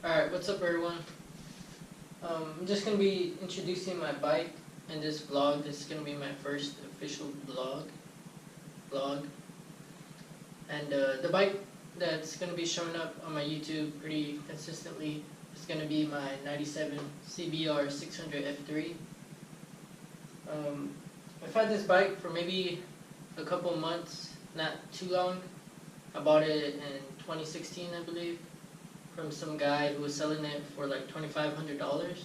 Alright, what's up everyone? I'm just going to be introducing my bike in this vlog. This is going to be my first official vlog. And the bike that's going to be showing up on my YouTube pretty consistently is going to be my 97 CBR 600 F3. I've had this bike for maybe a couple months, not too long. I bought it in 2016, I believe, from some guy who was selling it for like $2,500,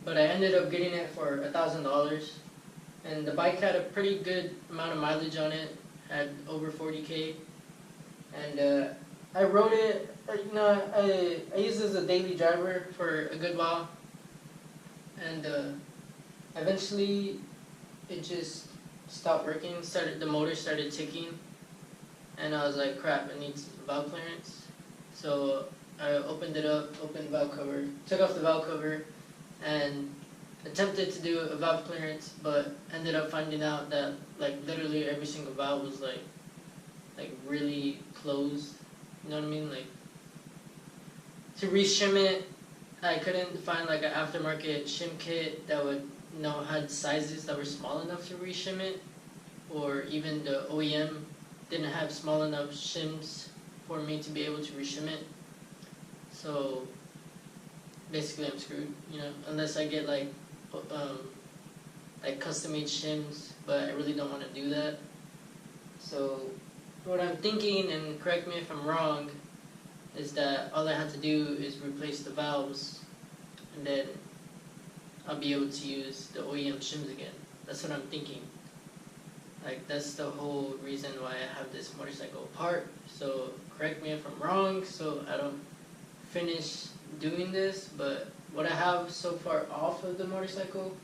but I ended up getting it for $1,000, and the bike had a pretty good amount of mileage on it, had over 40K, and I rode it, I used it as a daily driver for a good while, and eventually it just stopped working. The motor started ticking, and I was like, crap, it needs valve clearance. So I opened it up, opened the valve cover, took off the valve cover, and attempted to do a valve clearance, but ended up finding out that like literally every single valve was like really closed. You know what I mean? Like, to re-shim it, I couldn't find like an aftermarket shim kit that would had sizes that were small enough to re-shim it, or even the OEM didn't have small enough shims for me to be able to re-shim it. So basically I'm screwed, unless I get like custom made shims, but I really don't want to do that. So what I'm thinking, and correct me if I'm wrong, is that all I have to do is replace the valves, and then I'll be able to use the OEM shims again. That's what I'm thinking. Like, that's the whole reason why I have this motorcycle apart. So correct me if I'm wrong, so I don't finish doing this. But what I have so far off of the motorcycle,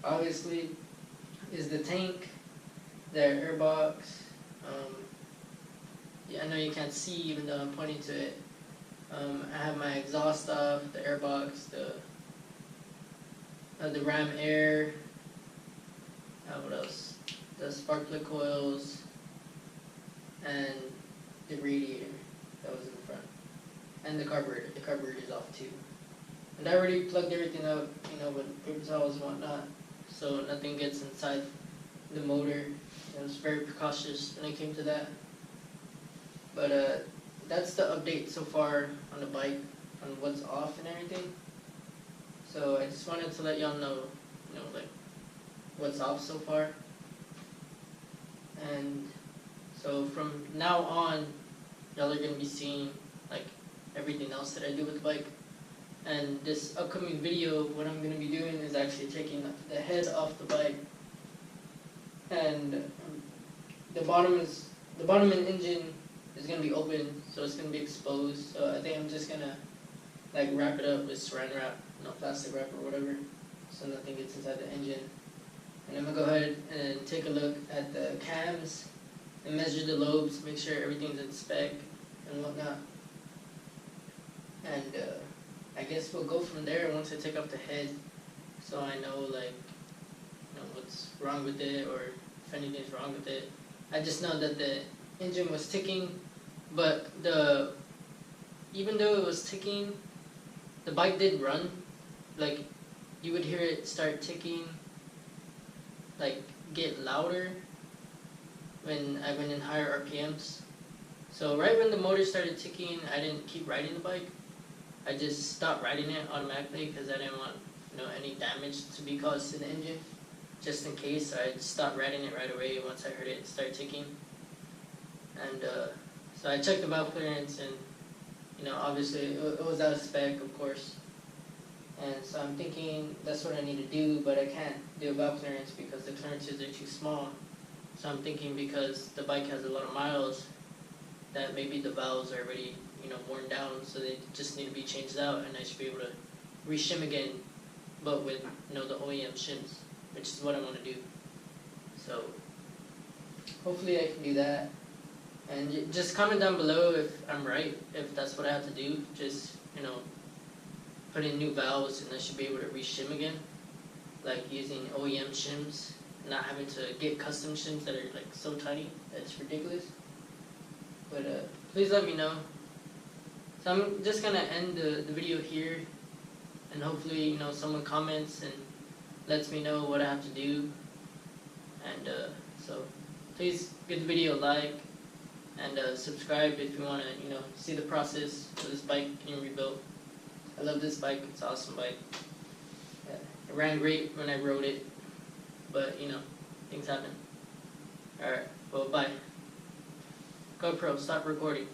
obviously, is the tank, the airbox. Yeah, I know you can't see even though I'm pointing to it. I have my exhaust off, the airbox, the ram air. What else? The spark plug coils, and the radiator that was in the front, and the carburetor. The carburetor is off too. And I already plugged everything up, with paper towels and whatnot, so nothing gets inside the motor. I was very precautious when it came to that. But that's the update so far on the bike, on what's off and everything. So I just wanted to let y'all know, like, what's off so far. And so from now on, y'all are going to be seeing like everything else that I do with the bike. And this upcoming video, what I'm going to be doing is actually taking the head off the bike, and the bottom and engine is going to be open, so it's going to be exposed. So I think I'm just going to like wrap it up with saran wrap, plastic wrap or whatever, so nothing gets inside the engine. And I'm going to go ahead and take a look at the cams and measure the lobes, make sure everything's in spec and whatnot. And I guess we'll go from there once I take off the head, so I know what's wrong with it, or if anything's wrong with it. I just know that the engine was ticking, but even though it was ticking, the bike did run. Like, you would hear it start ticking, like get louder when I went in higher RPMs. So right when the motor started ticking, I didn't keep riding the bike. I just stopped riding it automatically because I didn't want any damage to be caused to the engine, just in case. So I stopped riding it right away once I heard it start ticking. And so I checked the valve clearance, and obviously it was out of spec, of course. And so I'm thinking that's what I need to do, but I can't do a valve clearance because the clearances are too small. So I'm thinking, because the bike has a lot of miles, that maybe the valves are already worn down, so they just need to be changed out, and I should be able to re-shim again, but with the OEM shims, which is what I want to do. So hopefully I can do that. And just comment down below if I'm right, if that's what I have to do. Just put in new valves, and I should be able to re-shim again, like using OEM shims, not having to get custom shims that are like so tiny that it's ridiculous. But please let me know. So I'm just gonna end the video here, and hopefully, you know, someone comments and lets me know what I have to do. And so please give the video a like and subscribe if you want to, you know, see the process of this bike being rebuilt. I love this bike. It's an awesome bike. Yeah, it ran great when I rode it, but you know, things happen. Alright, well, bye. GoPro, stop recording.